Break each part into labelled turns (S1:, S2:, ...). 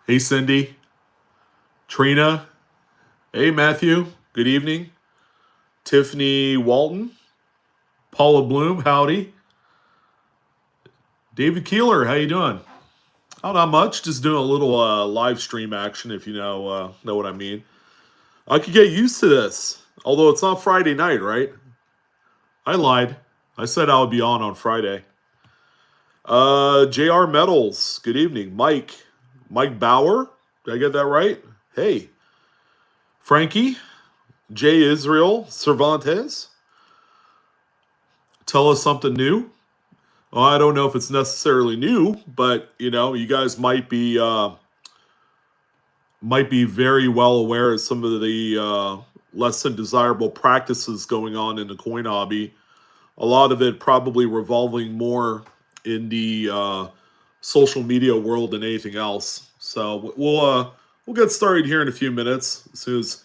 S1: Hey, Cindy. Trina. Hey, Matthew. Good evening. Tiffany Walton. Paula Bloom. Howdy. David Keeler. How you doing? Oh, not much. Just doing a little live stream action, if you know what I mean. I could get used to this. Although it's not Friday night, right? I lied. I said I would be on Friday. JR Metals. Good evening. Mike Bauer. Did I get that right? Hey. Frankie. Jay Israel. Cervantes. Tell us something new. Well, I don't know if it's necessarily new, but you guys might be very well aware of some of the less than desirable practices going on in the coin hobby. A lot of it probably revolving more in the social media world than anything else. So we'll get started here in a few minutes as soon as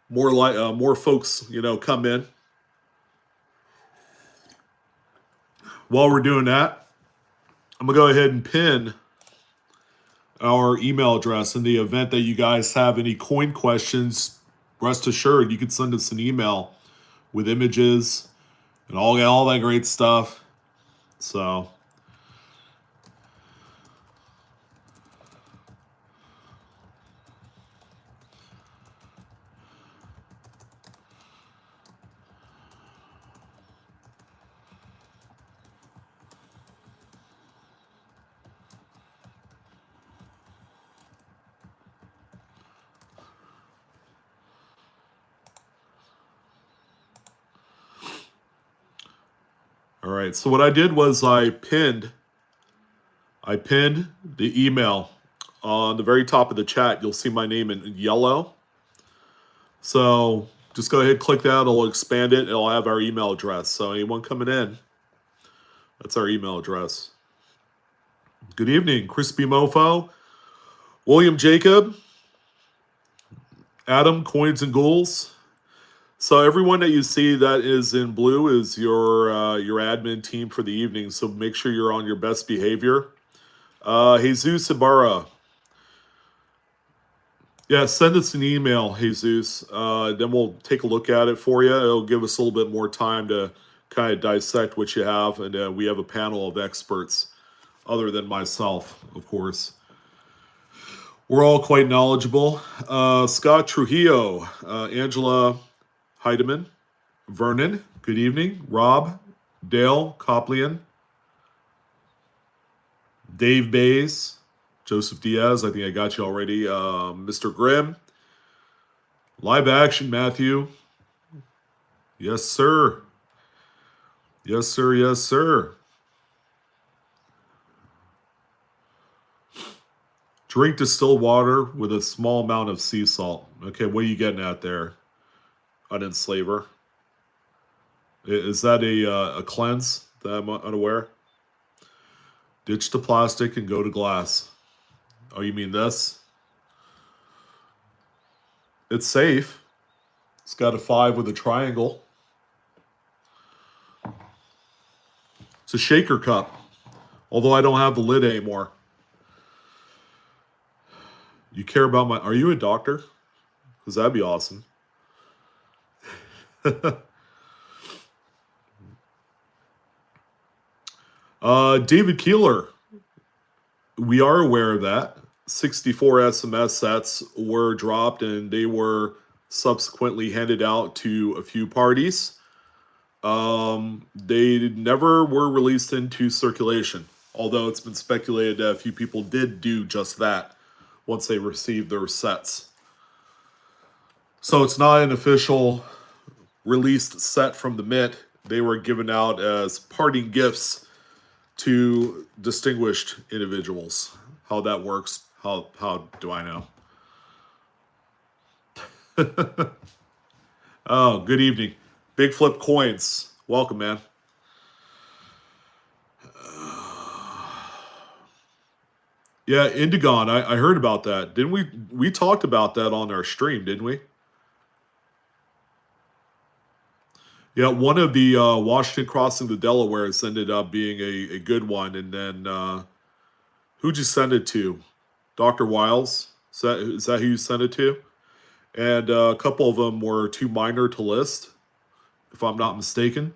S1: more folks come in. While we're doing that, I'm gonna go ahead and pin our email address in the event that you guys have any coin questions. Rest assured, you can send us an email with images and all that great stuff. So all right. So what I did was I pinned the email on the very top of the chat. You'll see my name in yellow. So just go ahead, click that. It'll expand it. It'll have our email address. So anyone coming in, that's our email address. Good evening, Crispy Mofo, William Jacob, Adam, Coins and Ghouls. So everyone that you see that is in blue is your admin team for the evening. So make sure you're on your best behavior. Jesus Ibarra. Yeah, send us an email, Jesus. Then we'll take a look at it for you. It'll give us a little bit more time to kind of dissect what you have. And we have a panel of experts other than myself, of course. We're all quite knowledgeable. Scott Trujillo, Angela Heidemann, Vernon, good evening. Rob, Dale Coplian, Dave Bays, Joseph Diaz, I think I got you already. Mr. Grimm, live action, Matthew. Yes, sir. Yes, sir. Yes, sir. Drink distilled water with a small amount of sea salt. Okay, what are you getting at there, unenslaver? Is that a cleanse that I'm unaware? Ditch the plastic and go to glass. Oh, you mean this? It's safe. It's got a 5 with a triangle. It's a shaker cup. Although I don't have the lid anymore. You care about my... Are you a doctor? Because that'd be awesome. David Keeler. We are aware of that. 64 SMS sets were dropped and they were subsequently handed out to a few parties. They never were released into circulation, although it's been speculated that a few people did do just that once they received their sets. So it's not an official released set from the Mint. They were given out as parting gifts to distinguished individuals. How that works, How do I know? Oh, good evening. Big Flip Coins. Welcome, man. Yeah, Indigon. I heard about that. Didn't we? We talked about that on our stream, didn't we? Yeah, one of the Washington crossing the Delawares ended up being a good one. And then who'd you send it to? Dr. Wiles? Is that who you sent it to? And a couple of them were too minor to list, if I'm not mistaken.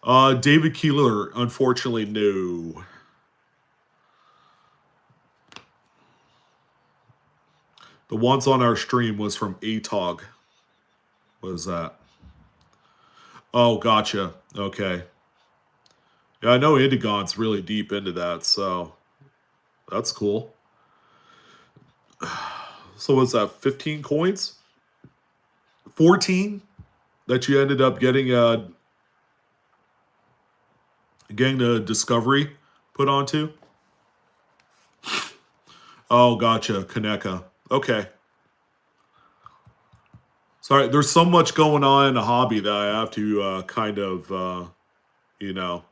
S1: David Keeler, unfortunately, no. The ones on our stream was from ATOG. What is that? Oh, gotcha. Okay. Yeah, I know Indigon's really deep into that, so that's cool. So what's that, 15 coins? 14 that you ended up getting the discovery put onto? Oh, gotcha. Kaneka. Okay. Sorry, there's so much going on in the hobby that I have to kind of, you know,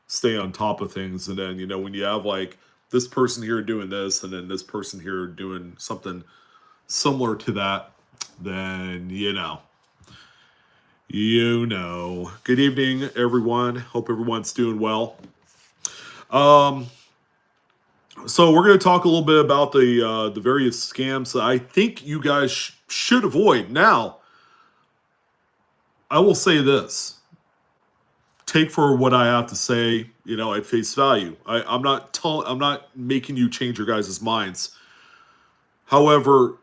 S1: stay on top of things. And then, when you have like this person here doing this and then this person here doing something similar to that, then, Good evening, everyone. Hope everyone's doing well. So we're going to talk a little bit about the various scams that I think you guys should avoid. Now, I will say this: take for what I have to say, at face value. I'm not making you change your guys' minds. However,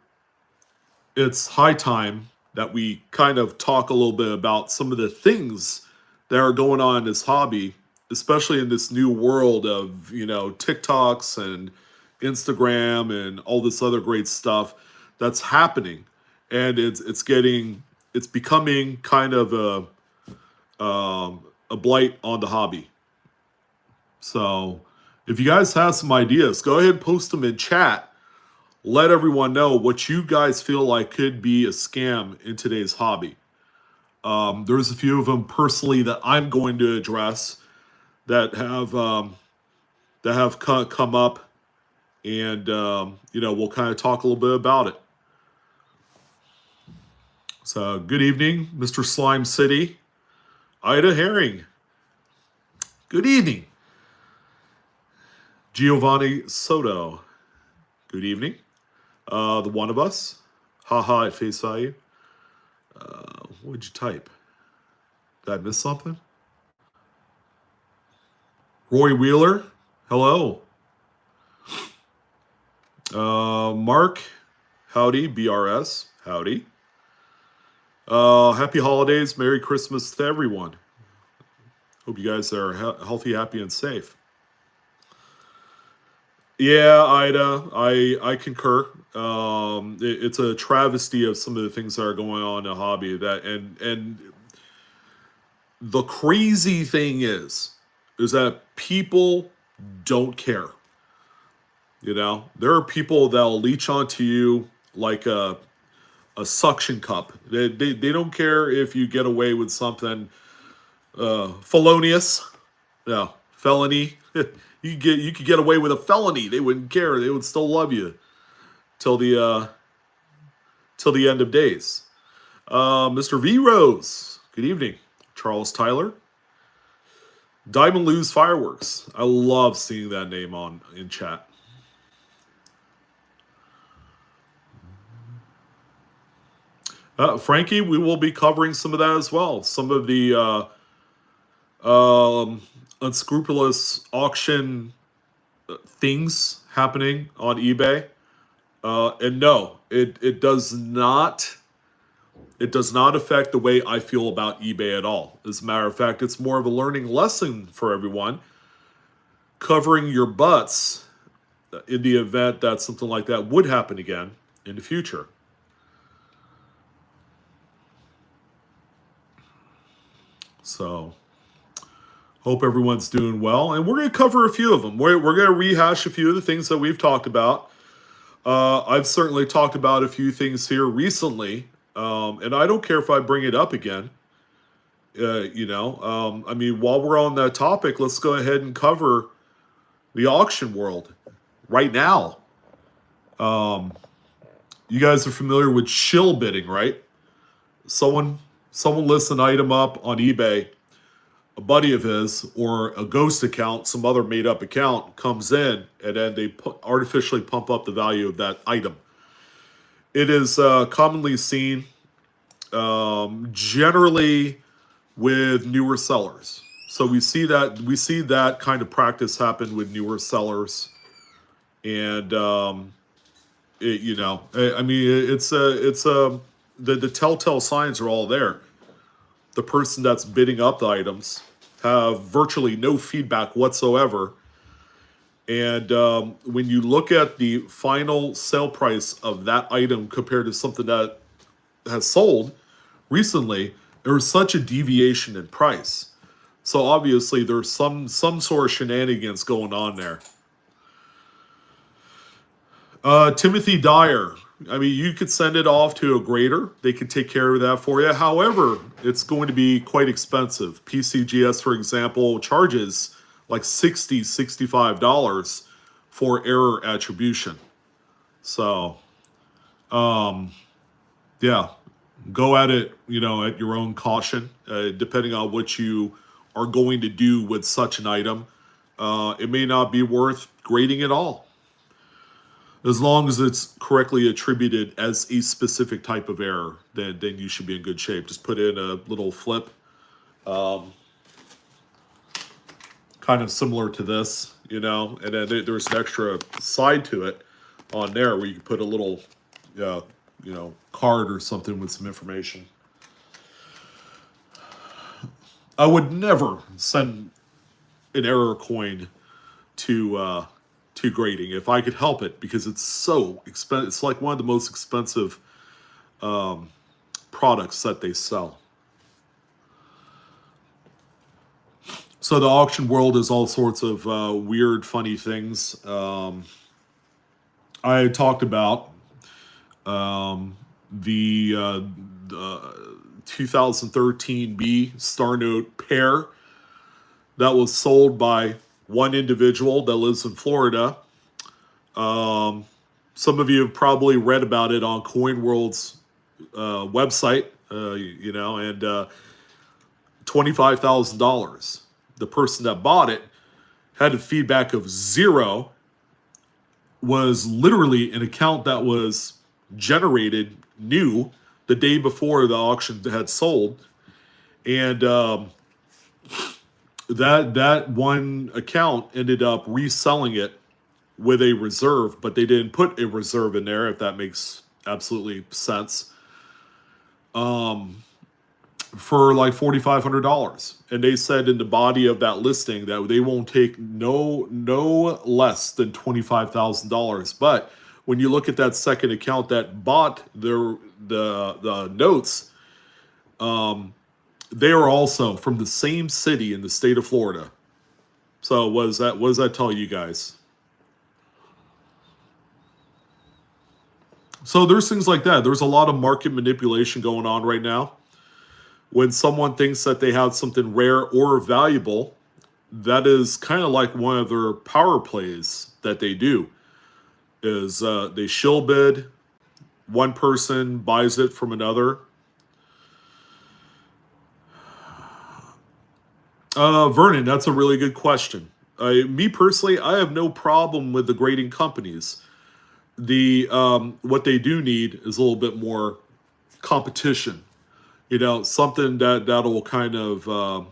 S1: it's high time that we kind of talk a little bit about some of the things that are going on in this hobby, especially in this new world of, TikToks and Instagram and all this other great stuff that's happening. And it's becoming kind of a blight on the hobby. So if you guys have some ideas, go ahead and post them in chat. Let everyone know what you guys feel like could be a scam in today's hobby. There's a few of them personally that I'm going to address that have come up, and we'll kind of talk a little bit about it. So, good evening, Mr. Slime City, Ida Herring. Good evening, Giovanni Soto. Good evening. The one of us. Haha at face value. What'd you type? Did I miss something? Roy Wheeler. Hello. Mark. Howdy. BRS. Howdy. Happy holidays. Merry Christmas to everyone. Hope you guys are healthy, happy, and safe. Yeah, Ida, I concur. It's a travesty of some of the things that are going on in the hobby. And the crazy thing is that people don't care. There are people that'll leech onto you like a suction cup. They don't care if you get away with something felonious. No, felony. You could get away with a felony. They wouldn't care. They would still love you till the end of days. Mr. V Rose. Good evening. Charles Tyler. Diamond Lou's Fireworks. I love seeing that name in chat. Frankie, we will be covering some of that as well. Some of the unscrupulous auction things happening on eBay. And no, it does not affect the way I feel about eBay at all. As a matter of fact, it's more of a learning lesson for everyone. Covering your butts in the event that something like that would happen again in the future. So Hope everyone's doing well. And we're going to cover a few of them. We're going to rehash a few of the things that we've talked about. I've certainly talked about a few things here recently, and I don't care if I bring it up again. I mean, while we're on that topic, let's go ahead and cover the auction world right now. You guys are familiar with shill bidding, right? Someone lists an item up on eBay. A buddy of his or a ghost account, some other made up account, comes in and then they artificially pump up the value of that item. It is commonly seen generally with newer sellers. So we see that kind of practice happen with newer sellers, and I mean, it's the telltale signs are all there. The person that's bidding up the items have virtually no feedback whatsoever. And when you look at the final sale price of that item compared to something that has sold recently, there was such a deviation in price. So obviously there's some sort of shenanigans going on there. Timothy Dyer. I mean, you could send it off to a grader. They could take care of that for you. However, it's going to be quite expensive. PCGS, for example, charges like $60, $65 for error attribution. So, yeah, go at it, at your own caution, depending on what you are going to do with such an item. It may not be worth grading at all. As long as it's correctly attributed as a specific type of error, then you should be in good shape. Just put in a little flip, kind of similar to this, and then there's an extra side to it on there where you can put a little, card or something with some information. I would never send an error coin to grading if I could help it, because it's so expensive. It's like one of the most expensive products that they sell. So the auction world is all sorts of weird, funny things. I talked about the 2013B StarNote pair that was sold by one individual that lives in Florida. Some of you have probably read about it on CoinWorld's website, and $25,000. The person that bought it had a feedback of 0, was literally an account that was generated new the day before the auction had sold. And that one account ended up reselling it with a reserve, but they didn't put a reserve in there, if that makes absolutely sense, for like $4,500. And they said in the body of that listing that they won't take no less than $25,000. But when you look at that second account that bought the notes, they are also from the same city in the state of Florida. So what does that tell you guys? So there's things like that. There's a lot of market manipulation going on right now. When someone thinks that they have something rare or valuable, that is kind of like one of their power plays that they do. Is they shill bid, one person buys it from another. Vernon, that's a really good question. Me personally, I have no problem with the grading companies. What they do need is a little bit more competition. Something that'll kind of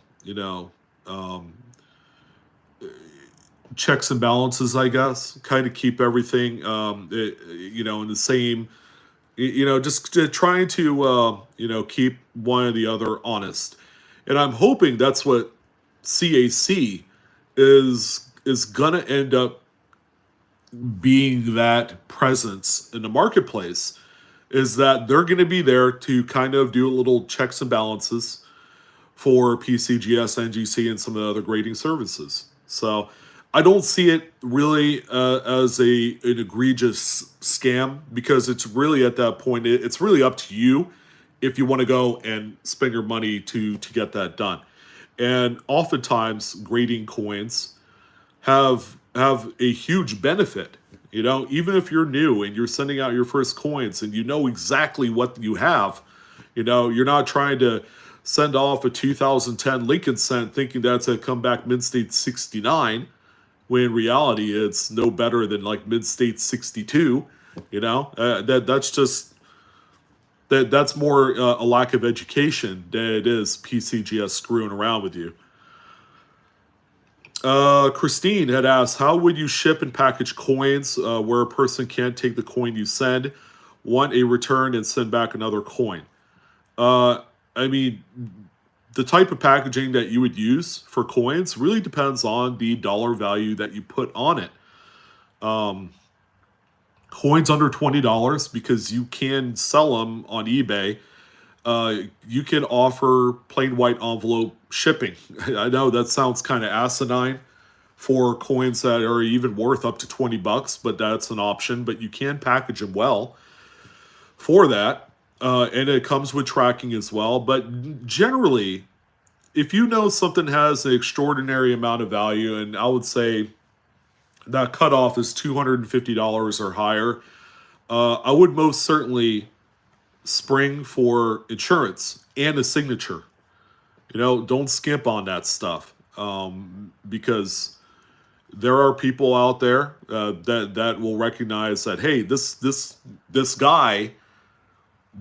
S1: checks and balances, I guess, kind of keep everything in the same. Just trying to keep one or the other honest. And I'm hoping that's what CAC is gonna end up being, that presence in the marketplace, is that they're going to be there to kind of do a little checks and balances for PCGS, NGC, and some of the other grading services. So I don't see it really as an egregious scam, because it's really at that point, it's really up to you if you want to go and spend your money to get that done. And oftentimes grading coins have a huge benefit. You know, even if you're new and you're sending out your first coins and you know exactly what you have, you know, you're not trying to send off a 2010 Lincoln Cent thinking that's a comeback mid-state 69, when in reality it's no better than like mid-state 62. You know, that's more a lack of education than it is PCGS screwing around with you. Christine had asked, how would you ship and package coins where a person can't take the coin you send, want a return, and send back another coin? I mean, the type of packaging that you would use for coins really depends on the dollar value that you put on it. Coins under $20, because you can sell them on eBay. You can offer plain white envelope shipping. I know that sounds kind of asinine for coins that are even worth up to $20, but that's an option. But you can package them well for that. And it comes with tracking as well. But generally, if you know something has an extraordinary amount of value, and I would say that cutoff is $250 or higher, I would most certainly spring for insurance and a signature. You know, don't skimp on that stuff, because there are people out there that will recognize that, hey, this guy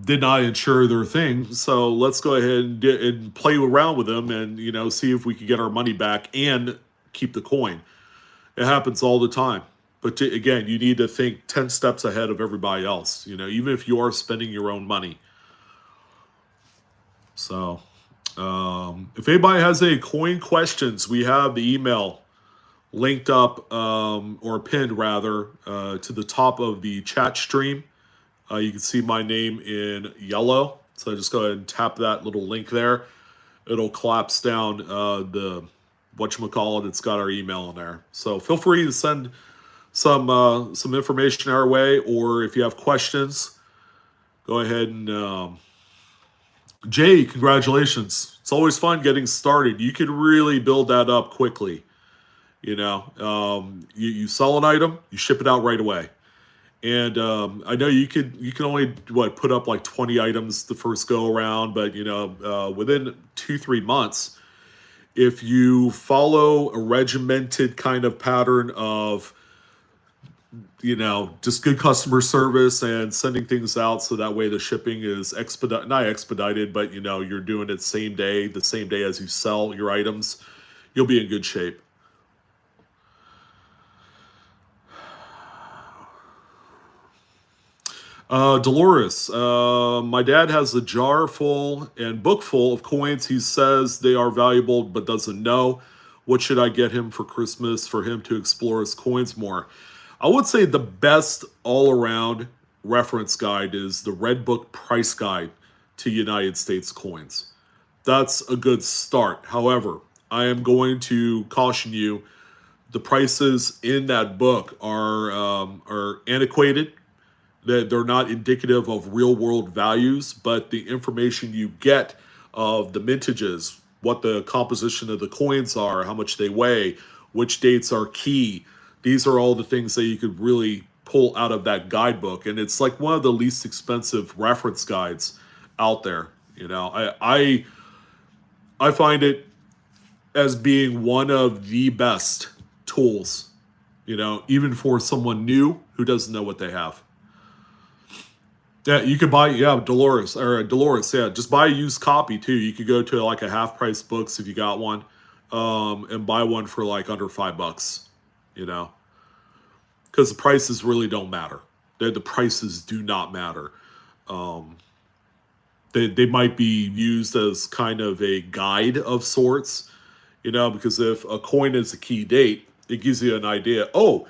S1: did not insure their thing, so let's go ahead and play around with them, and you know, see if we can get our money back and keep the coin. It happens all the time. But again, you need to think 10 steps ahead of everybody else, you know, even if you are spending your own money. So, if anybody has any coin questions, we have the email linked up, or pinned rather, to the top of the chat stream. You can see my name in yellow. So just go ahead and tap that little link there. It'll collapse down the whatchamacallit. It's got our email in there. So feel free to send some information our way, or if you have questions, go ahead and Jay, congratulations. It's always fun getting started. You can really build that up quickly. You know, you sell an item, you ship it out right away. And I know you can only put up like 20 items the first go around, but you know, within 2-3 months, if you follow a regimented kind of pattern of, you know, just good customer service and sending things out so that way the shipping is not expedited, but you know, you're doing it the same day as you sell your items, you'll be in good shape. Dolores, my dad has a jar full and book full of coins. He says they are valuable, but doesn't know. What should I get him for Christmas for him to explore his coins more? I would say the best all-around reference guide is the Red Book Price Guide to United States coins. That's a good start. However, I am going to caution you, the prices in that book are antiquated. They're not indicative of real world values, but the information you get of the mintages, what the composition of the coins are, how much they weigh, which dates are key, these are all the things that you could really pull out of that guidebook. And it's like one of the least expensive reference guides out there. You know, I find it as being one of the best tools, you know, even for someone new who doesn't know what they have. Yeah, you could buy, Dolores, yeah, just buy a used copy too. You could go to like a half price books if you got one, and buy one for like under $5, you know, because the prices really don't matter. The prices do not matter. They might be used as kind of a guide of sorts, you know, because if a coin is a key date, it gives you an idea. Oh,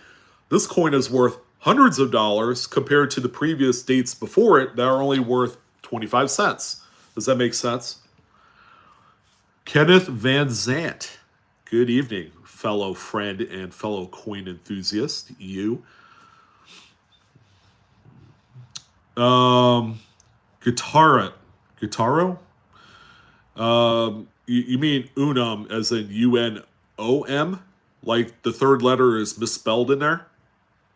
S1: this coin is worth hundreds of dollars compared to the previous dates before it that are only worth 25 cents. Does that make sense? Kenneth Van Zant. Good evening, fellow friend and fellow coin enthusiast. You. Guitarra. Guitaro? You mean unum as in UNOM? Like the third letter is misspelled in there?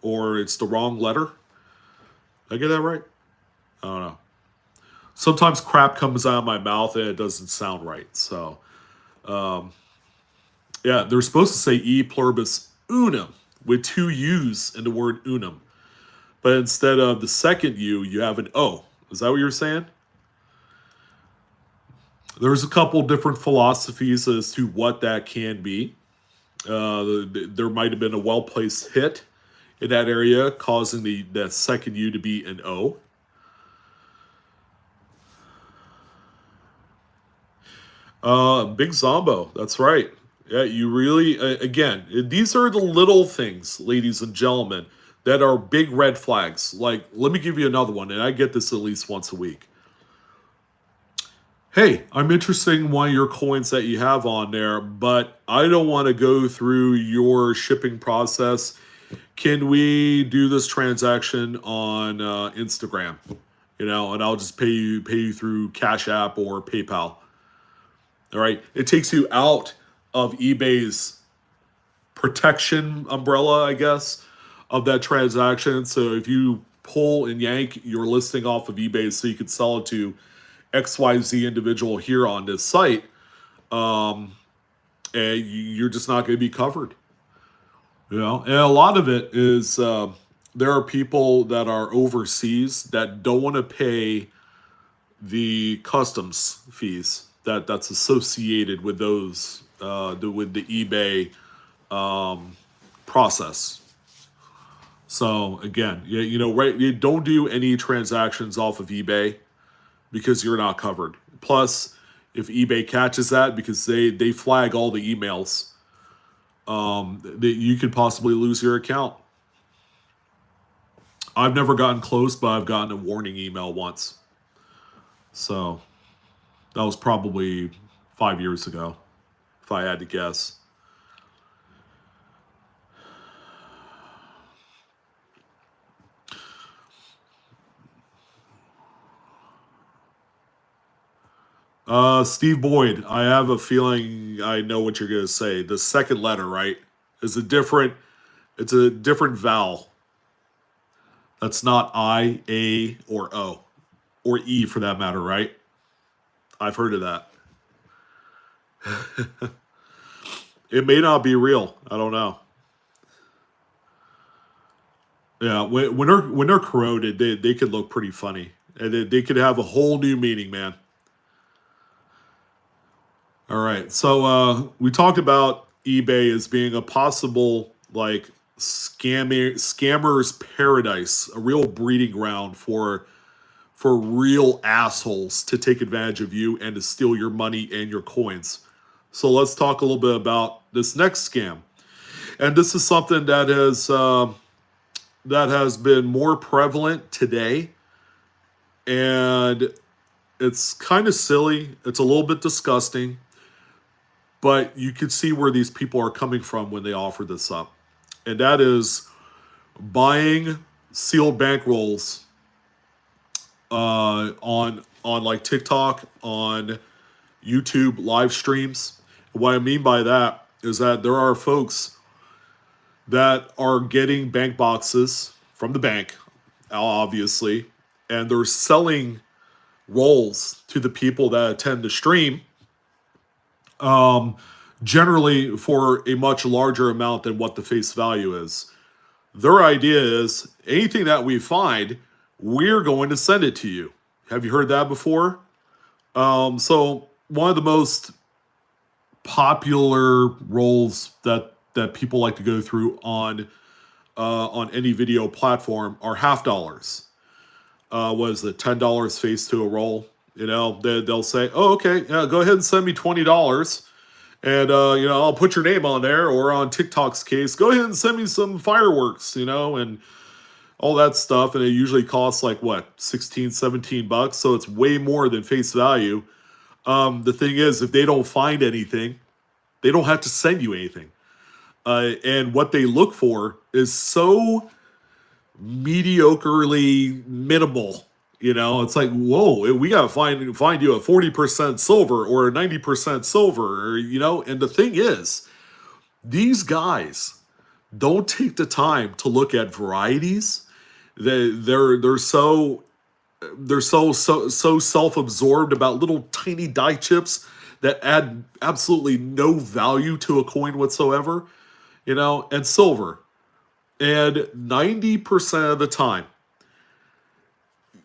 S1: Or it's the wrong letter? Did I get that right? I don't know. Sometimes crap comes out of my mouth and it doesn't sound right. So, yeah, they're supposed to say E pluribus unum with two U's in the word unum. But instead of the second U, you have an O. Is that what you're saying? There's a couple different philosophies as to what that can be. There might have been a well-placed hit in that area, causing the second U to be an O. Big Zombo, that's right. Yeah, you really, again, these are the little things, ladies and gentlemen, that are big red flags. Like, let me give you another one, and I get this at least once a week. Hey, I'm interested in one of your coins that you have on there, but I don't want to go through your shipping process. Can we do this transaction on Instagram? You know, and I'll just pay you through Cash App or PayPal. All right, it takes you out of eBay's protection umbrella, I guess, of that transaction. So if you pull and yank your listing off of eBay so you can sell it to XYZ individual here on this site, and you're just not going to be covered. You know, and a lot of it is there are people that are overseas that don't want to pay the customs fees that's associated with those with the eBay process. So again, you know, right? You don't do any transactions off of eBay because you're not covered. Plus, if eBay catches that, because they flag all the emails, that you could possibly lose your account. I've never gotten close, but I've gotten a warning email once. So that was probably 5 years ago, if I had to guess. Steve Boyd, I have a feeling I know what you're gonna say. The second letter, right, is a different. It's a different vowel. That's not I, A, or O, or E for that matter, right? I've heard of that. It may not be real. I don't know. Yeah, when they're corroded, they could look pretty funny, and they could have a whole new meaning, man. All right, so we talked about eBay as being a possible like scammers paradise, a real breeding ground for real assholes to take advantage of you and to steal your money and your coins. So let's talk a little bit about this next scam, and this is something that has been more prevalent today, and it's kind of silly. It's a little bit disgusting, but you can see where these people are coming from when they offer this up. And that is buying sealed bankrolls on like TikTok, on YouTube live streams. What I mean by that is that there are folks that are getting bank boxes from the bank, obviously, and they're selling rolls to the people that attend the stream, generally for a much larger amount than what the face value is. Their idea is anything that we find, we're going to send it to you. Have you heard that before? So one of the most popular roles that people like to go through on any video platform are half dollars. What is it, $10 face to a roll? You know, they'll say, "Oh, okay, yeah, go ahead and send me $20, and you know, I'll put your name on there." Or on TikTok's case, "Go ahead and send me some fireworks," you know, and all that stuff. And it usually costs like what, 16, $17. So it's way more than face value. The thing is, if they don't find anything, they don't have to send you anything. And what they look for is so mediocrely minimal. You know, it's like, whoa, we gotta find you a 40% silver or a 90% silver, or, you know. And the thing is, these guys don't take the time to look at varieties. They're so so self-absorbed about little tiny die chips that add absolutely no value to a coin whatsoever, you know, and silver. And 90% of the time,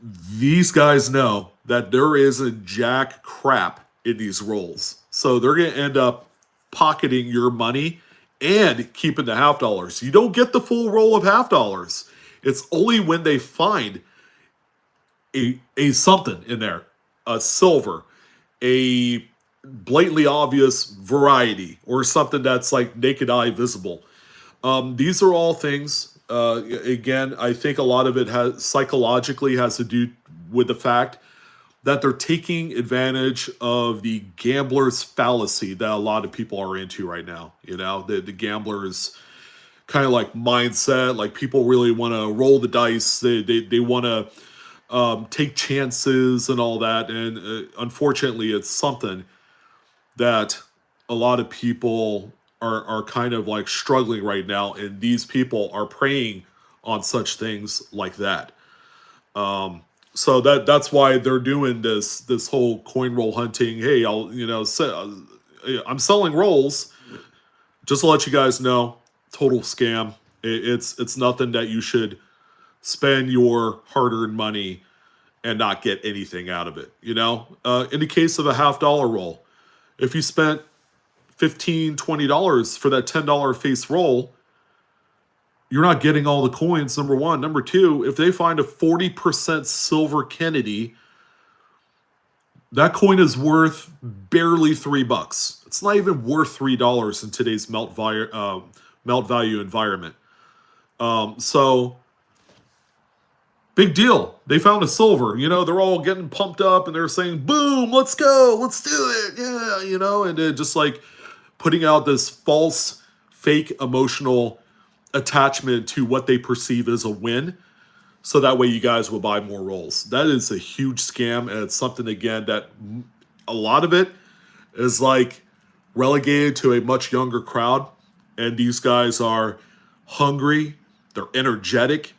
S1: these guys know that there is a jack crap in these rolls. So they're going to end up pocketing your money and keeping the half dollars. You don't get the full roll of half dollars. It's only when they find a something in there, a silver, a blatantly obvious variety, or something that's like naked eye visible. These are all things. Again, I think a lot of it has psychologically has to do with the fact that they're taking advantage of the gambler's fallacy that a lot of people are into right now. You know, the gambler's kind of like mindset. Like, people really want to roll the dice. They want to take chances and all that. And unfortunately, it's something that a lot of people are kind of like struggling right now, and these people are preying on such things like that. So that's why they're doing this whole coin roll hunting. Hey, I'll, you know, I'm selling rolls. Just to let you guys know, total scam. It's nothing that you should spend your hard-earned money and not get anything out of it. You know, in the case of a $half roll, if you spent $15-20 for that $10 face roll, you're not getting all the coins, number one. Number two, if they find a 40% silver Kennedy, that coin is worth barely $3. It's not even worth $3 in today's melt value environment. So big deal. They found a silver. You know, they're all getting pumped up and they're saying, boom, let's go, let's do it. Yeah, you know, and just like putting out this false, fake emotional attachment to what they perceive as a win. So that way you guys will buy more rolls. That is a huge scam. And it's something, again, that a lot of it is like relegated to a much younger crowd. And these guys are hungry. They're energetic.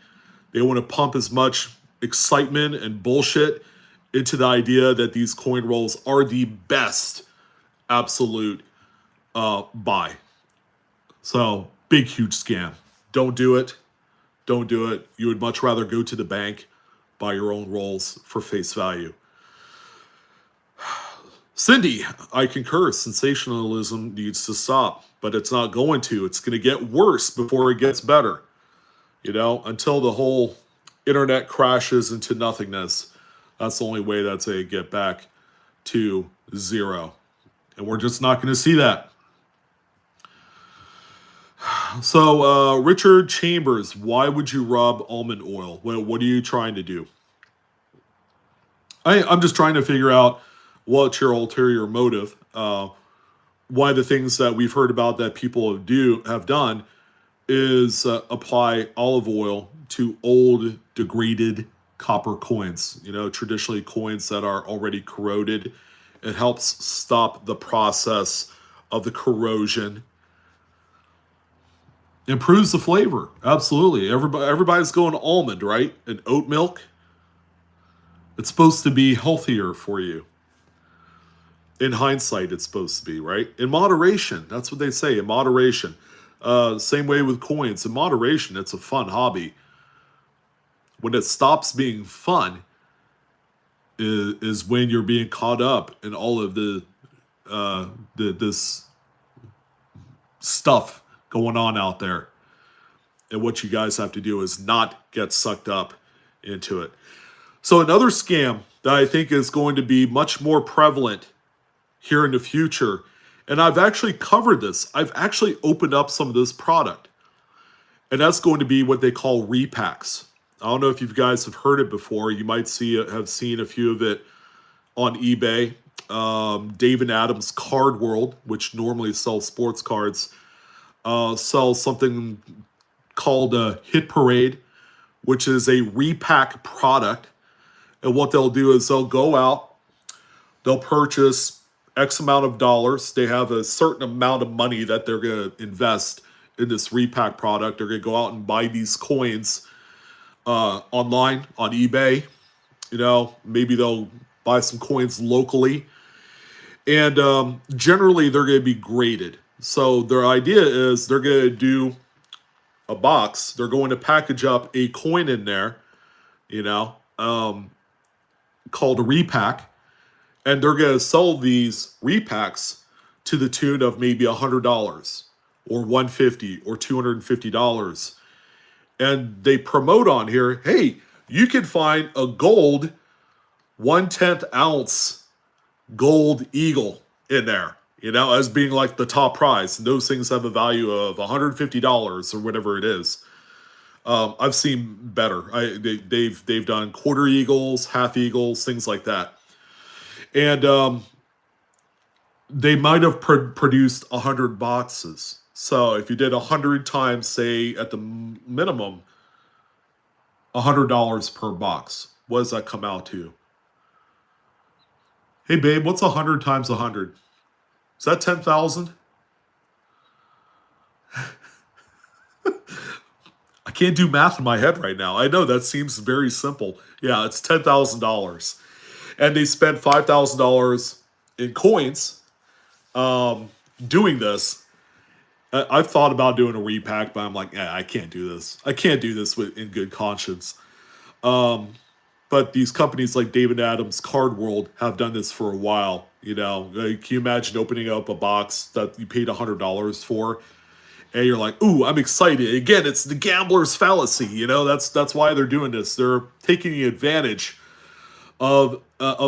S1: They want to pump as much excitement and bullshit into the idea that these coin rolls are the best absolute buy. So, big, huge scam. Don't do it. Don't do it. You would much rather go to the bank, buy your own rolls for face value. Cindy, I concur. Sensationalism needs to stop, but it's not going to. It's going to get worse before it gets better. You know, until the whole internet crashes into nothingness, that's the only way that's going to get back to zero. And we're just not going to see that. So, Richard Chambers, why would you rub almond oil? What are you trying to do? I'm just trying to figure out what's your ulterior motive. One of the things that we've heard about that people have done is apply olive oil to old, degraded copper coins. You know, traditionally coins that are already corroded. It helps stop the process of the corrosion. Improves the flavor. Absolutely. Everybody's going almond, right? And oat milk. It's supposed to be healthier for you. In hindsight, it's supposed to be, right? In moderation. That's what they say, in moderation. Same way with coins. In moderation, it's a fun hobby. When it stops being fun is when you're being caught up in all of this stuff going on out there. And what you guys have to do is not get sucked up into it. So another scam that I think is going to be much more prevalent here in the future, and I've actually covered this. I've actually opened up some of this product. And that's going to be what they call repacks. I don't know if you guys have heard it before. You might have seen a few of it on eBay. David Adams Card World, which normally sells sports cards, sells something called a Hit Parade, which is a repack product. And what they'll do is they'll go out, they'll purchase X amount of dollars. They have a certain amount of money that they're going to invest in this repack product. They're going to go out and buy these coins online on eBay. You know, maybe they'll buy some coins locally. And generally, they're going to be graded. So their idea is they're going to do a box. They're going to package up a coin in there, you know, called a repack. And they're going to sell these repacks to the tune of maybe $100 or $150 or $250. And they promote on here, hey, you can find a gold 1/10 ounce gold eagle in there, you know, as being like the top prize. And those things have a value of $150 or whatever it is. I've seen better. They've done quarter eagles, half eagles, things like that. And they might have produced 100 boxes. So if you did 100 times, say at the minimum, $100 per box, what does that come out to? Hey babe, what's 100 times 100? Is that 10,000? I can't do math in my head right now. I know that seems very simple. Yeah, it's $10,000. And they spent $5,000 in coins doing this. I've thought about doing a repack, but I'm like, I can't do this. I can't do this in good conscience. But these companies like David Adams Card World have done this for a while. You know, can you imagine opening up a box that you paid $100 for, and you're like, "Ooh, I'm excited!" Again, it's the gambler's fallacy. You know, that's why they're doing this. They're taking advantage of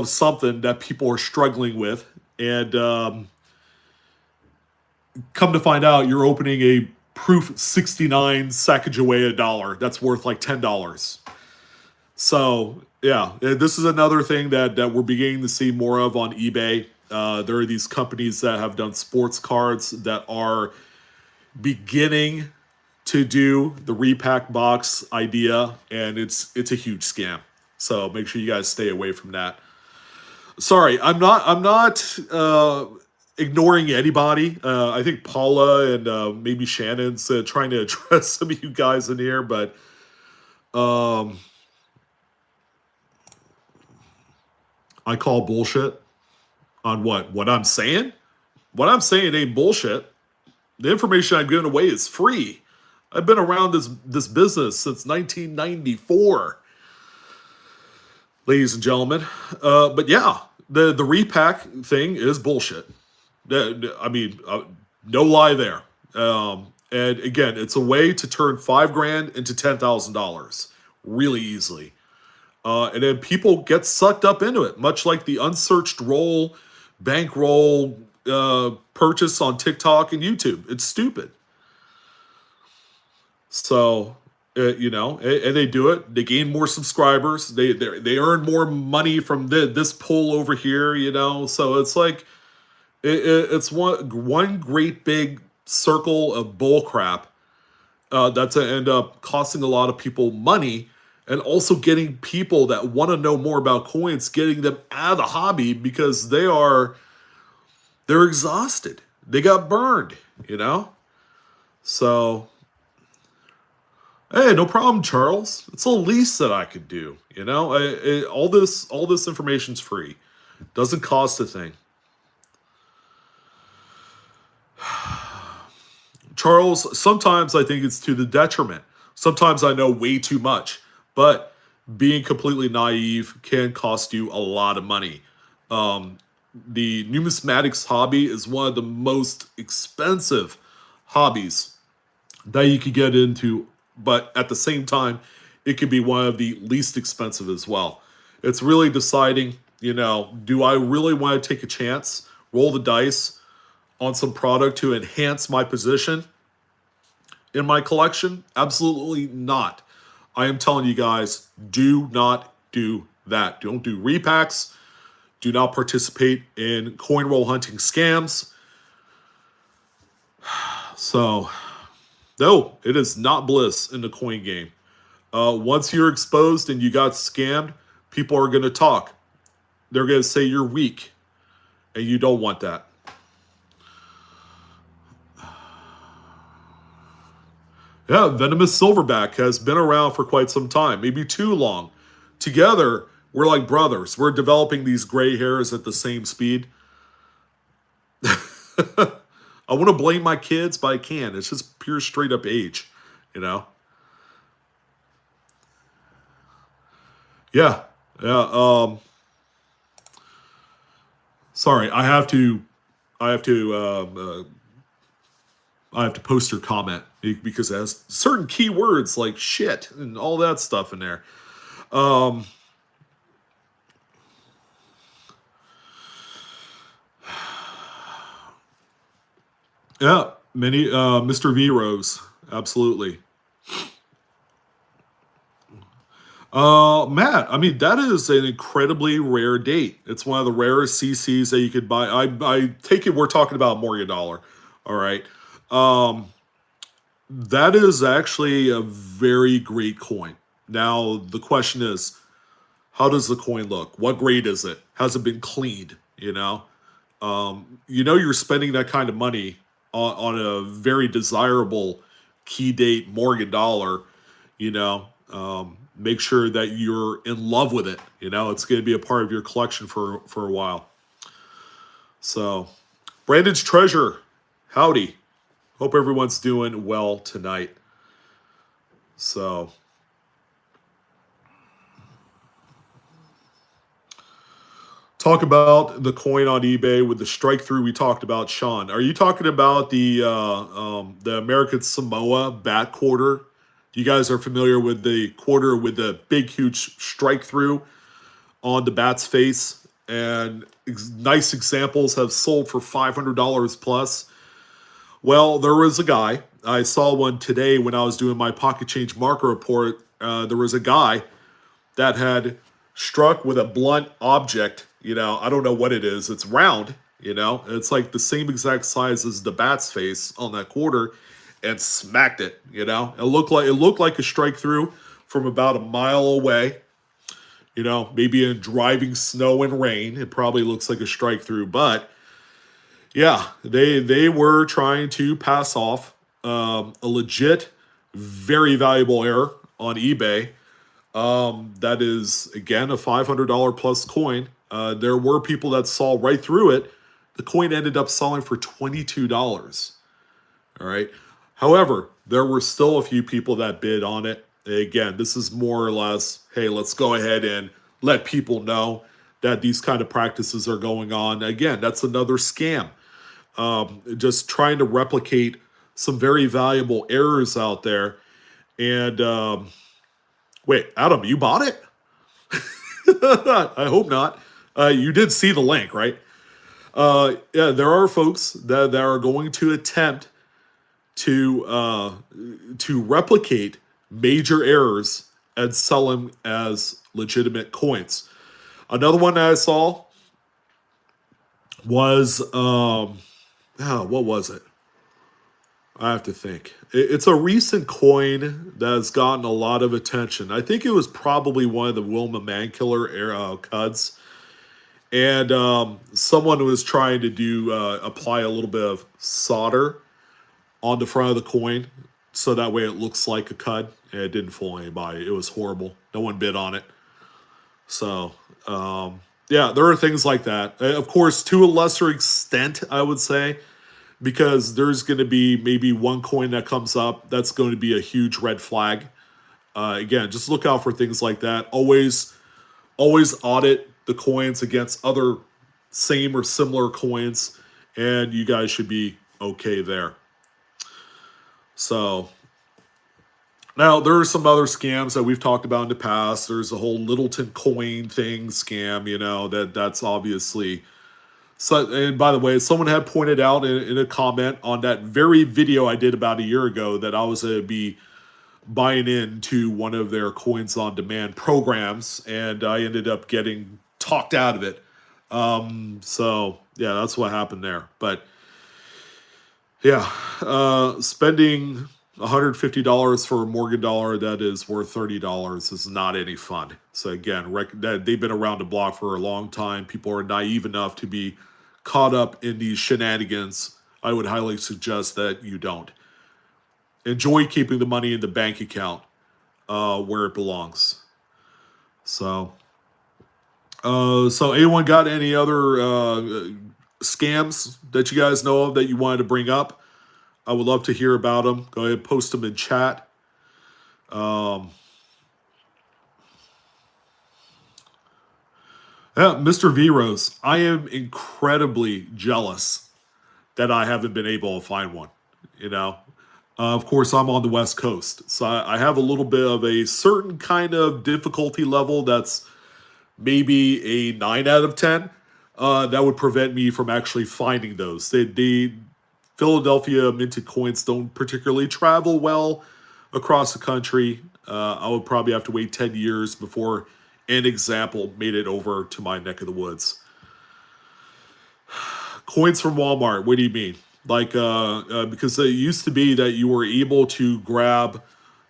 S1: something that people are struggling with, and come to find out, you're opening a Proof 69 Sacagawea dollar that's worth like $10. So yeah, this is another thing that we're beginning to see more of on eBay. There are these companies that have done sports cards that are beginning to do the repack box idea, and it's a huge scam. So make sure you guys stay away from that. Sorry, I'm not ignoring anybody. I think Paula and maybe Shannon's trying to address some of you guys in here, but I call bullshit on what I'm saying. What I'm saying ain't bullshit. The information I'm giving away is free. I've been around this business since 1994, ladies and gentlemen. But yeah, the repack thing is bullshit. I mean, no lie there. And again, it's a way to turn $5,000 into $10,000 really easily. And then people get sucked up into it, much like the unsearched roll, bankroll purchase on TikTok and YouTube. It's stupid. So, you know, and they do it. They gain more subscribers. They earn more money from this pull over here. You know, so it's like it's one great big circle of bull crap that's gonna end up costing a lot of people money. And also getting people that want to know more about coins, getting them out of the hobby because they're exhausted. They got burned, you know? So, hey, no problem, Charles. It's the least that I could do, you know? All this information's free. Doesn't cost a thing. Charles, sometimes I think it's to the detriment. Sometimes I know way too much. But being completely naive can cost you a lot of money. The numismatics hobby is one of the most expensive hobbies that you could get into, but at the same time, it could be one of the least expensive as well. It's really deciding, you know, do I really want to take a chance, roll the dice on some product to enhance my position in my collection? Absolutely not. I am telling you guys, do not do that. Don't do repacks. Do not participate in coin roll hunting scams. So, no, it is not bliss in the coin game. Once you're exposed and you got scammed, people are going to talk. They're going to say you're weak, and you don't want that. Yeah, Venomous Silverback has been around for quite some time, maybe too long. Together, we're like brothers. We're developing these gray hairs at the same speed. I want to blame my kids, but I can't. It's just pure straight up age, you know? Yeah. Yeah. Sorry, I have to, I have to post your comment because it has certain keywords like shit and all that stuff in there. Yeah, many Mr. V Rose, absolutely. Matt, I mean that is an incredibly rare date. It's one of the rarest CCs that you could buy. I take it we're talking about Morgan Dollar. All right. That is actually a very great coin. Now the question is, how does the coin look? What grade is it? Has it been cleaned? You're spending that kind of money on a very desirable key date Morgan Dollar. Make sure that you're in love with it. It's going to be a part of your collection for a while. So, Brandon's Treasure, howdy. Hope everyone's doing well tonight. So, talk about the coin on eBay with the strike through we talked about, Sean. Are you talking about the American Samoa bat quarter? You guys are familiar with the quarter with the big, huge strike through on the bat's face, and nice examples have sold for $500 plus. Well, there was a guy. I saw one today when I was doing my pocket change marker report. There was a guy that had struck with a blunt object. I don't know what it is. It's round. It's like the same exact size as the bat's face on that quarter, and smacked it. It looked like a strike through from about a mile away. Maybe in driving snow and rain, it probably looks like a strike through. But yeah, they were trying to pass off a legit, very valuable error on eBay. That is again a $500 plus coin. There were people that saw right through it. The coin ended up selling for $22. All right. However, there were still a few people that bid on it. Again, this is more or less, hey, let's go ahead and let people know that these kind of practices are going on. Again, that's another scam. Just trying to replicate some very valuable errors out there. And wait, Adam, you bought it? I hope not. You did see the link, right? Yeah, there are folks that are going to attempt to replicate major errors and sell them as legitimate coins. Another one that I saw was what was it? I have to think. It's a recent coin that has gotten a lot of attention. I think it was probably one of the Wilma Mankiller cuds. And someone was trying to apply a little bit of solder on the front of the coin so that way it looks like a cud. And it didn't fool anybody. It was horrible. No one bid on it. So, yeah, there are things like that. Of course, to a lesser extent, I would say, because there's going to be maybe one coin that comes up that's going to be a huge red flag. Again, just look out for things like that. Always audit the coins against other same or similar coins, and you guys should be okay there. So, now there are some other scams that we've talked about in the past. There's a whole Littleton coin thing scam, that's obviously. So, and by the way, someone had pointed out in a comment on that very video I did about a year ago that I was going to be buying into one of their coins on demand programs, and I ended up getting talked out of it. So yeah, that's what happened there. But yeah, spending $150 for a Morgan dollar that is worth $30 is not any fun. So again, they've been around the block for a long time. People are naive enough to be caught up in these shenanigans. I would highly suggest that you don't. Enjoy keeping the money in the bank account where it belongs. So, so anyone got any other scams that you guys know of that you wanted to bring up? I would love to hear about them. Go ahead and post them in chat. Yeah, Mr. Veros, I am incredibly jealous that I haven't been able to find one. You know, of course, I'm on the West Coast, so I have a little bit of a certain kind of difficulty level that's maybe a 9 out of 10. That would prevent me from actually finding those. The Philadelphia minted coins don't particularly travel well across the country. I would probably have to wait 10 years before an example made it over to my neck of the woods. Coins from Walmart, what do you mean? Like, because it used to be that you were able to grab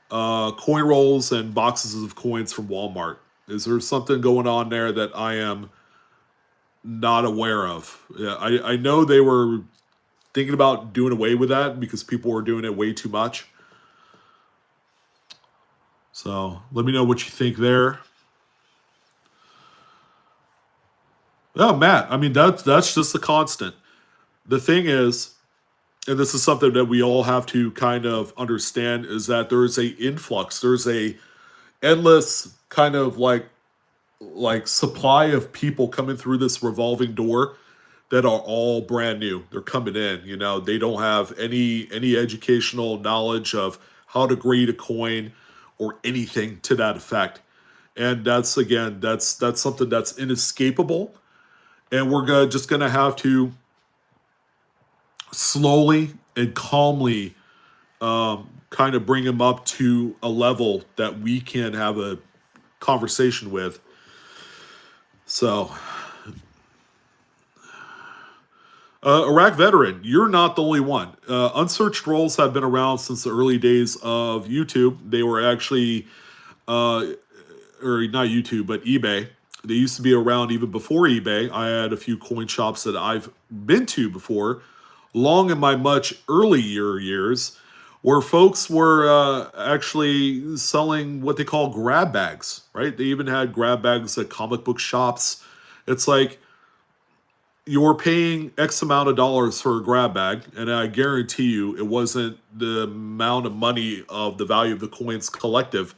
S1: coin rolls and boxes of coins from Walmart. Is there something going on there that I am not aware of? Yeah, I know they were thinking about doing away with that because people were doing it way too much. So let me know what you think there. Oh, Matt, I mean that's just a constant. The thing is, and this is something that we all have to kind of understand, is that there is a influx. There's a endless kind of like supply of people coming through this revolving door that are all brand new. They're coming in, you know, they don't have any educational knowledge of how to grade a coin or anything to that effect. And that's again, that's something that's inescapable. And we're just gonna have to slowly and calmly kind of bring them up to a level that we can have a conversation with. So Iraq veteran, you're not the only one. Unsearched roles have been around since the early days of YouTube. They were actually, or not YouTube, but eBay. They used to be around even before eBay. I had a few coin shops that I've been to before, long in my much earlier years, where folks were actually selling what they call grab bags, right? They even had grab bags at comic book shops. It's like, you're paying X amount of dollars for a grab bag, and I guarantee you it wasn't the amount of money of the value of the coins collective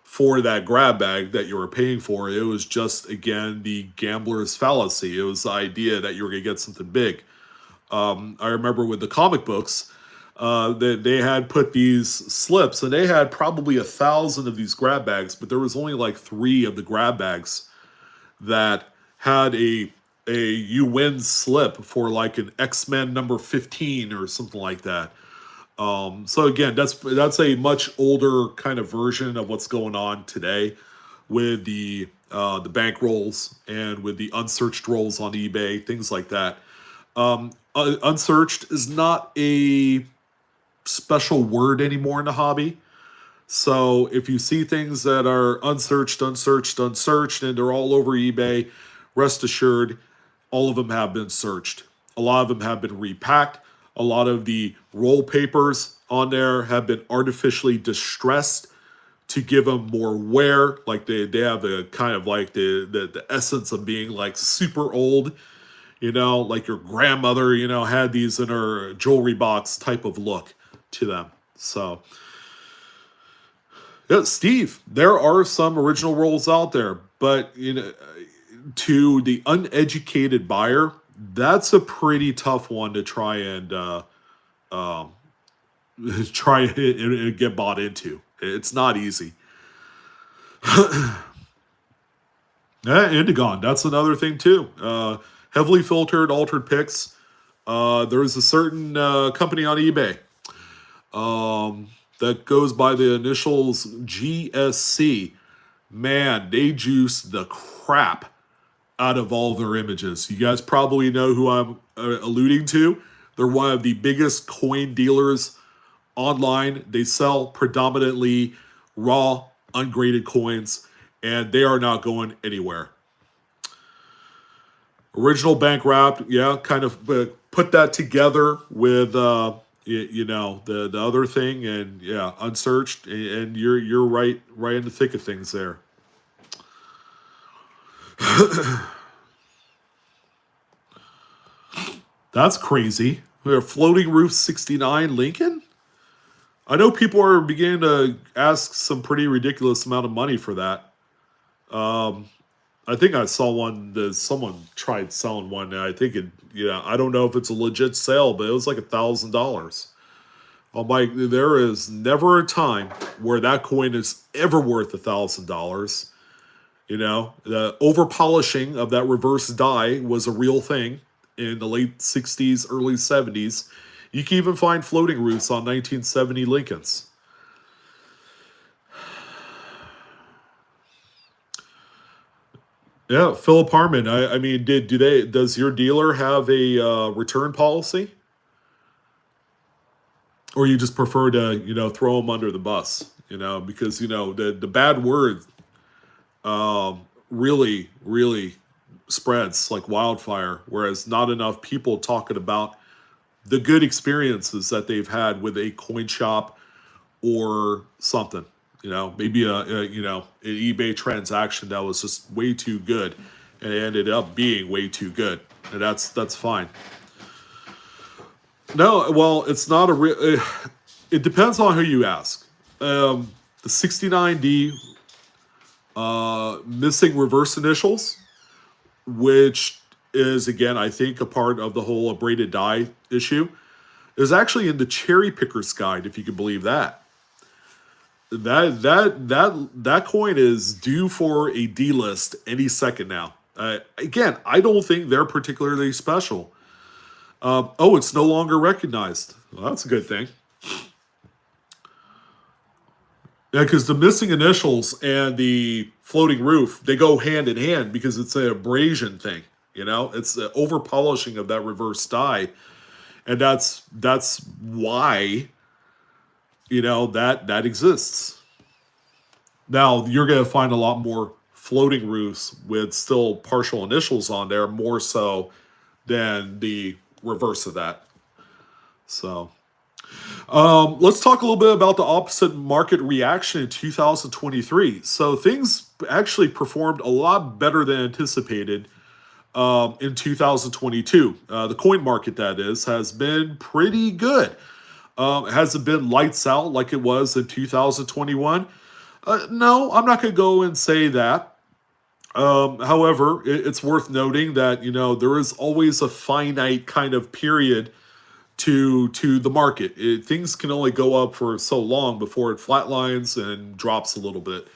S1: for that grab bag that you were paying for. It was just, again, the gambler's fallacy. It was the idea that you were going to get something big. I remember with the comic books, they had put these slips, and they had probably 1,000 of these grab bags, but there was only like 3 of the grab bags that had a you win slip for like an X-Men number 15 or something like that. So again, that's a much older kind of version of what's going on today with the bank rolls and with the unsearched rolls on eBay, things like that. Unsearched is not a special word anymore in the hobby. So if you see things that are unsearched, and they're all over eBay, rest assured, all of them have been searched. A lot of them have been repacked. A lot of the roll papers on there have been artificially distressed to give them more wear. Like they have the kind of like the essence of being like super old, you know, like your grandmother, you know, had these in her jewelry box type of look to them. So yeah, Steve, there are some original rolls out there, but you know, to the uneducated buyer, that's a pretty tough one to try and try and get bought into. It's not easy. Indigon, that's another thing too. Heavily filtered, altered pics. There's a certain company on eBay that goes by the initials GSC. Man, they juice the crap out of all their images. You guys probably know who I'm alluding to. They're one of the biggest coin dealers online. They sell predominantly raw, ungraded coins, and they are not going anywhere. Original bank wrapped, yeah, kind of put that together with the other thing, and yeah, unsearched, and you're right in the thick of things there. That's crazy. A floating roof 69 Lincoln? I know people are beginning to ask some pretty ridiculous amount of money for that. I think I saw one that someone tried selling one. And I think I don't know if it's a legit sale, but it was like $1,000. I'm like, there is never a time where that coin is ever worth $1,000. The over polishing of that reverse die was a real thing in the late 60s, early 70s. You can even find floating roofs on 1970 Lincolns. Yeah, Philip Harmon. I mean, does your dealer have a return policy, or you just prefer to throw them under the bus? Because the bad word really spreads like wildfire, whereas not enough people talking about the good experiences that they've had with a coin shop or something. Maybe an eBay transaction that was just way too good, and it ended up being way too good, and that's fine. No, well, it's not a real. It depends on who you ask. The 69D missing reverse initials, which is again, I think, a part of the whole abraded die issue, is actually in the Cherry Picker's Guide, if you can believe that. That coin is due for a delist any second now. Again, I don't think they're particularly special. Oh, it's no longer recognized. Well, that's a good thing. Yeah, because the missing initials and the floating roof, they go hand in hand because it's an abrasion thing. It's the over polishing of that reverse die, and that's why that exists. Now you're going to find a lot more floating roofs with still partial initials on there, more so than the reverse of that. So let's talk a little bit about the opposite market reaction in 2023. So things actually performed a lot better than anticipated in 2022. The coin market, that is, has been pretty good. Has it been lights out like it was in 2021? No, I'm not going to go and say that. However, it's worth noting that there is always a finite kind of period to the market. Things can only go up for so long before it flatlines and drops a little bit.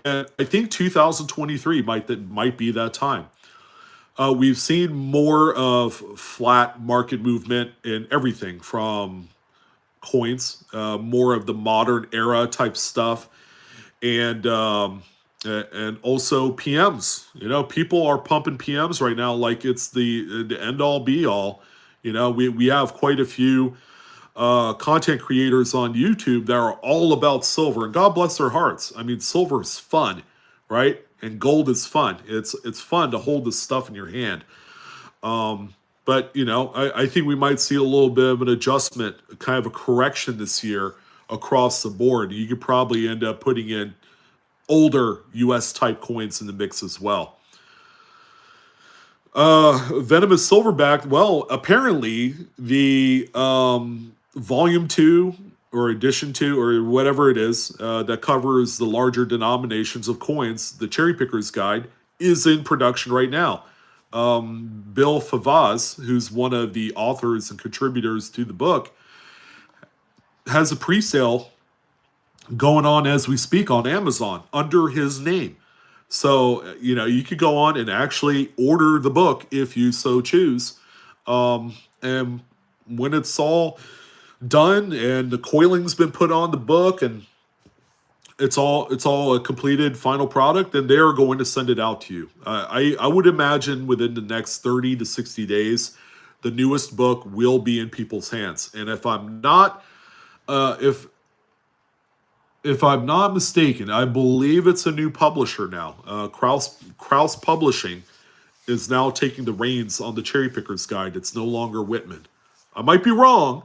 S1: And I think 2023 might be that time. We've seen more of flat market movement in everything from coins, more of the modern era type stuff, and also PMs. People are pumping PMs right now like it's the end all be all. We have quite a few content creators on YouTube that are all about silver, and God bless their hearts. I mean, silver is fun, right? And gold is fun. It's fun to hold this stuff in your hand. But I think we might see a little bit of an adjustment, kind of a correction this year across the board. You could probably end up putting in older US type coins in the mix as well. Venomous Silverback, well, apparently the volume 2 or edition 2 or whatever it is that covers the larger denominations of coins, the Cherry Picker's Guide, is in production right now. Bill Favaz, who's one of the authors and contributors to the book, has a pre-sale going on as we speak on Amazon under his name. So, you could go on and actually order the book if you so choose. And when it's all done and the coiling's been put on the book and it's all a completed final product, and they are going to send it out to you. I would imagine within the next 30 to 60 days, the newest book will be in people's hands. And if I'm not if I'm not mistaken, I believe it's a new publisher now. Kraus Publishing is now taking the reins on the Cherry Picker's Guide. It's no longer Whitman. I might be wrong,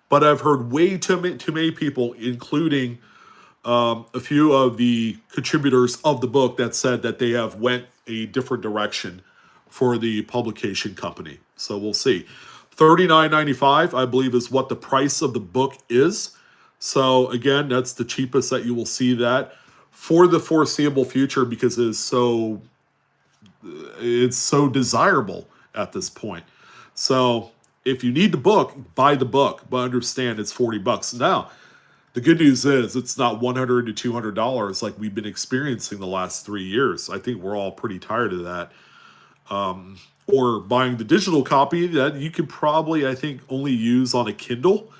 S1: but I've heard way too many people, including a few of the contributors of the book, that said that they have went a different direction for the publication company. So we'll see. $39.95, I believe, is what the price of the book is. So again, that's the cheapest that you will see that for the foreseeable future, because it's so desirable at this point. So if you need the book, buy the book, but understand it's $40 now. The good news is it's not $100 to $200 like we've been experiencing the last 3 years. I think we're all pretty tired of that. Or buying the digital copy that you could probably, I think, only use on a Kindle.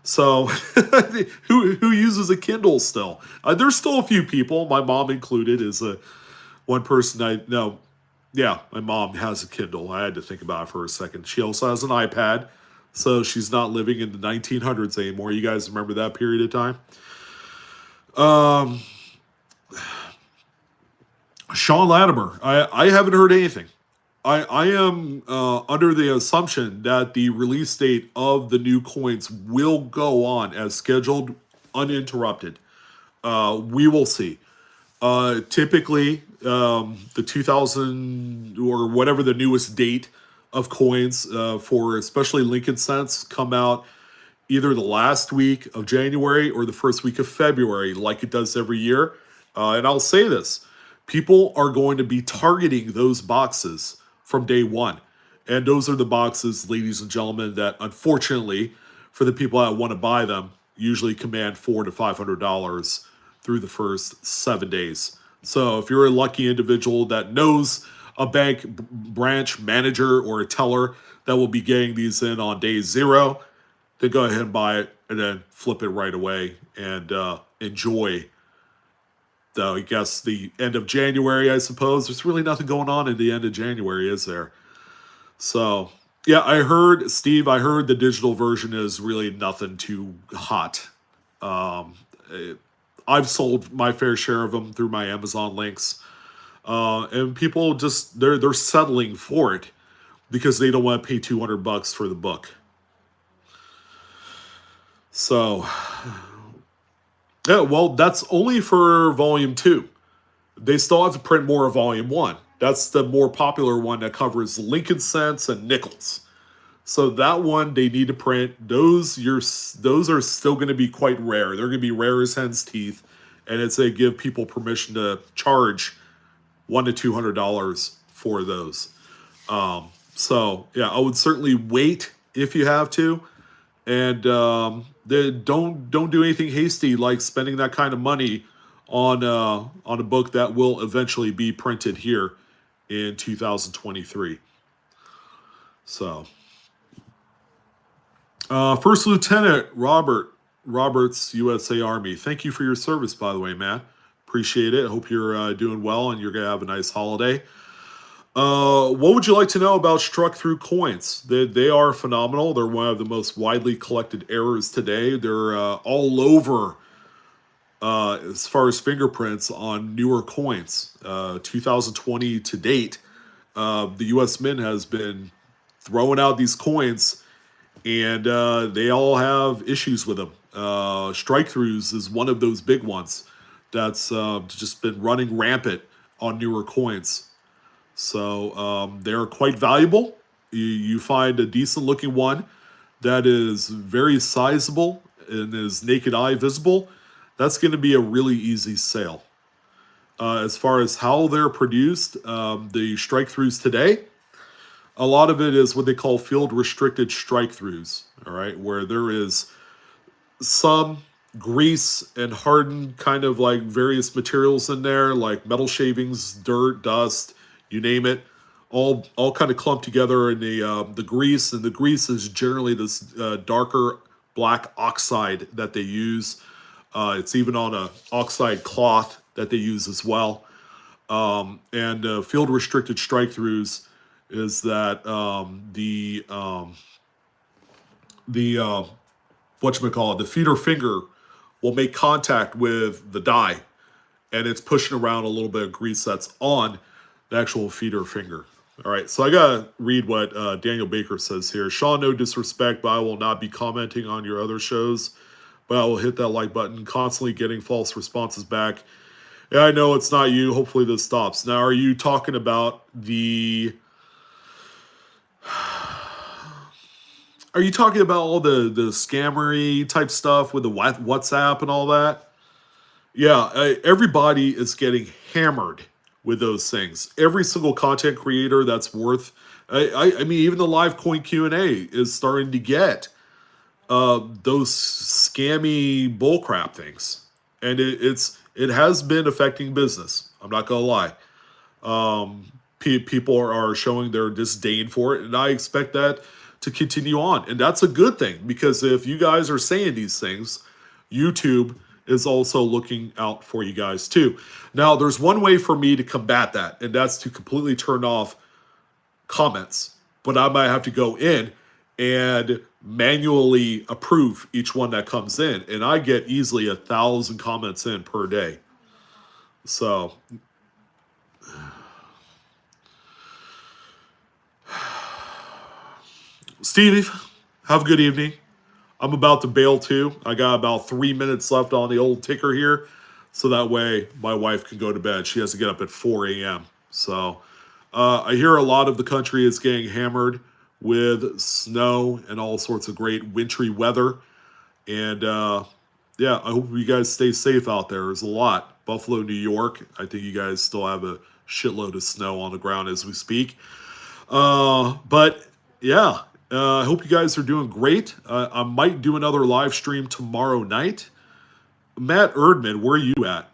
S1: So who uses a Kindle still? There's still a few people, my mom included, is one person I know. Yeah, my mom has a Kindle. I had to think about it for a second. She also has an iPad, so she's not living in the 1900s anymore. You guys remember that period of time? Sean Latimer, I haven't heard anything. I am under the assumption that the release date of the new coins will go on as scheduled, uninterrupted. We will see. Typically, the 2000 or whatever the newest date of coins for especially Lincoln Cents come out either the last week of January or the first week of February, like it does every year. And I'll say this, people are going to be targeting those boxes from day one. And those are the boxes, ladies and gentlemen, that unfortunately, for the people that want to buy them, usually command $400 to $500 through the first 7 days. So if you're a lucky individual that knows a bank branch manager or a teller that will be getting these in on day zero, then go ahead and buy it and then flip it right away and enjoy I guess the end of January, I suppose. There's really nothing going on in the end of January, is there? So, yeah, I heard the digital version is really nothing too hot. I've sold my fair share of them through my Amazon links. And people just, they're settling for it because they don't want to pay $200 for the book. So, yeah, well, that's only for volume 2. They still have to print more of volume 1. That's the more popular one that covers Lincoln Cents and nickels. So that one they need to print. Those are still going to be quite rare. They're going to be rare as hen's teeth, and it's they give people permission to charge $100 to $200 for those. So yeah, I would certainly wait if you have to. And don't do anything hasty like spending that kind of money on a book that will eventually be printed here in 2023. So, First Lieutenant Roberts, USA Army. Thank you for your service, by the way, Matt. Appreciate it. I hope you're doing well and you're gonna have a nice holiday. What would you like to know about struck through coins? They are phenomenal. They're one of the most widely collected errors today. They're all over as far as fingerprints on newer coins. 2020 to date, the U.S. Mint has been throwing out these coins, and they all have issues with them. Strike throughs is one of those big ones that's just been running rampant on newer coins. So they're quite valuable. You find a decent looking one that is very sizable and is naked eye visible. That's going to be a really easy sale. As far as how they're produced, the strike throughs today, a lot of it is what they call field restricted strike throughs. All right, where there is some grease and hardened kind of like various materials in there, like metal shavings, dirt, dust, you name it, all kind of clumped together in the grease, and the grease is generally this darker black oxide that they use. It's even on a oxide cloth that they use as well. And field restricted strike throughs is that whatchamacallit, the feeder finger will make contact with the die, and it's pushing around a little bit of grease that's on the actual feeder finger. All right, so I gotta read what Daniel Baker says here. Sean, no disrespect, but I will not be commenting on your other shows, but I will hit that like button. Constantly getting false responses back. Yeah, I know it's not you. Hopefully this stops. Now, are you talking about the... Are you talking about all the scammery type stuff with the WhatsApp and all that? Yeah, everybody is getting hammered with those things. Every single content creator that's worth... I mean, even the live coin Q&A is starting to get those scammy bullcrap things. And it has been affecting business. I'm not going to lie. People are showing their disdain for it, and I expect that to continue on. And that's a good thing, because if you guys are saying these things, YouTube is also looking out for you guys too. Now, there's one way for me to combat that, and that's to completely turn off comments. But I might have to go in and manually approve each one that comes in, and I get easily 1,000 comments in per day. So Steve, have a good evening. I'm about to bail too. I got about 3 minutes left on the old ticker here, so that way my wife can go to bed. She has to get up at 4 a.m. So I hear a lot of the country is getting hammered with snow and all sorts of great wintry weather. And yeah, I hope you guys stay safe out there. There's a lot. Buffalo, New York, I think you guys still have a shitload of snow on the ground as we speak. But yeah, I hope you guys are doing great. I might do another live stream tomorrow night. Matt Erdman, where are you at?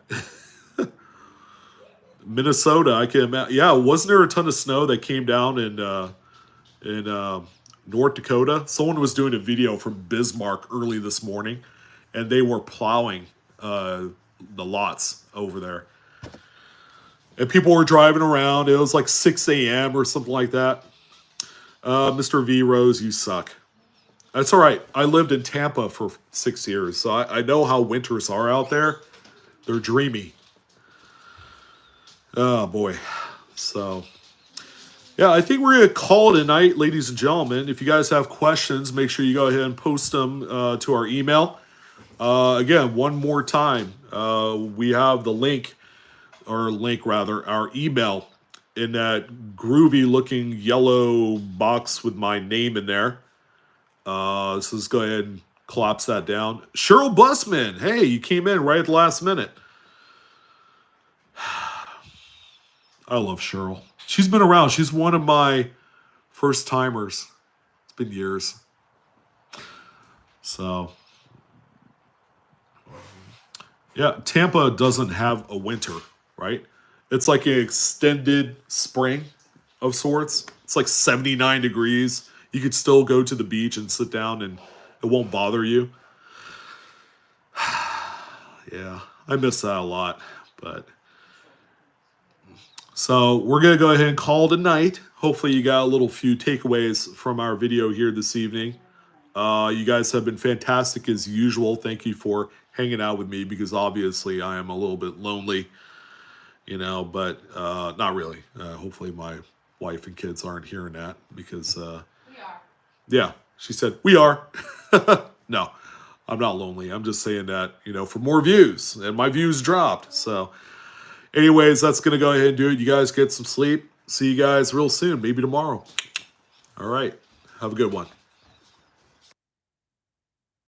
S1: Minnesota, I can imagine. Yeah, wasn't there a ton of snow that came down in North Dakota? Someone was doing a video from Bismarck early this morning, and they were plowing the lots over there. And people were driving around. It was like 6 a.m. or something like that. Mr. V. Rose, you suck. That's all right. I lived in Tampa for 6 years, so I know how winters are out there. They're dreamy. Oh, boy. So, yeah, I think we're going to call it a night, ladies and gentlemen. If you guys have questions, make sure you go ahead and post them to our email. Again, one more time, we have the link, our email in that groovy looking yellow box with my name in there. So let's go ahead and collapse that down. Cheryl Busman, hey, you came in right at the last minute. I love Cheryl. She's been around. She's one of my first timers. It's been years. So, yeah, Tampa doesn't have a winter, right? It's like an extended spring of sorts. It's like 79 degrees. You could still go to the beach and sit down and it won't bother you. Yeah, I miss that a lot. But so we're going to go ahead and call it a night. Hopefully you got a little few takeaways from our video here this evening. You guys have been fantastic as usual. Thank you for hanging out with me, because obviously I am a little bit lonely, you know, but not really. Hopefully my wife and kids aren't hearing that, because
S2: We are.
S1: yeah, she said, we are. No, I'm not lonely. I'm just saying that, you know, for more views, and my views dropped. So anyways, that's going to go ahead and do it. You guys get some sleep. See you guys real soon, maybe tomorrow. All right. Have a good one.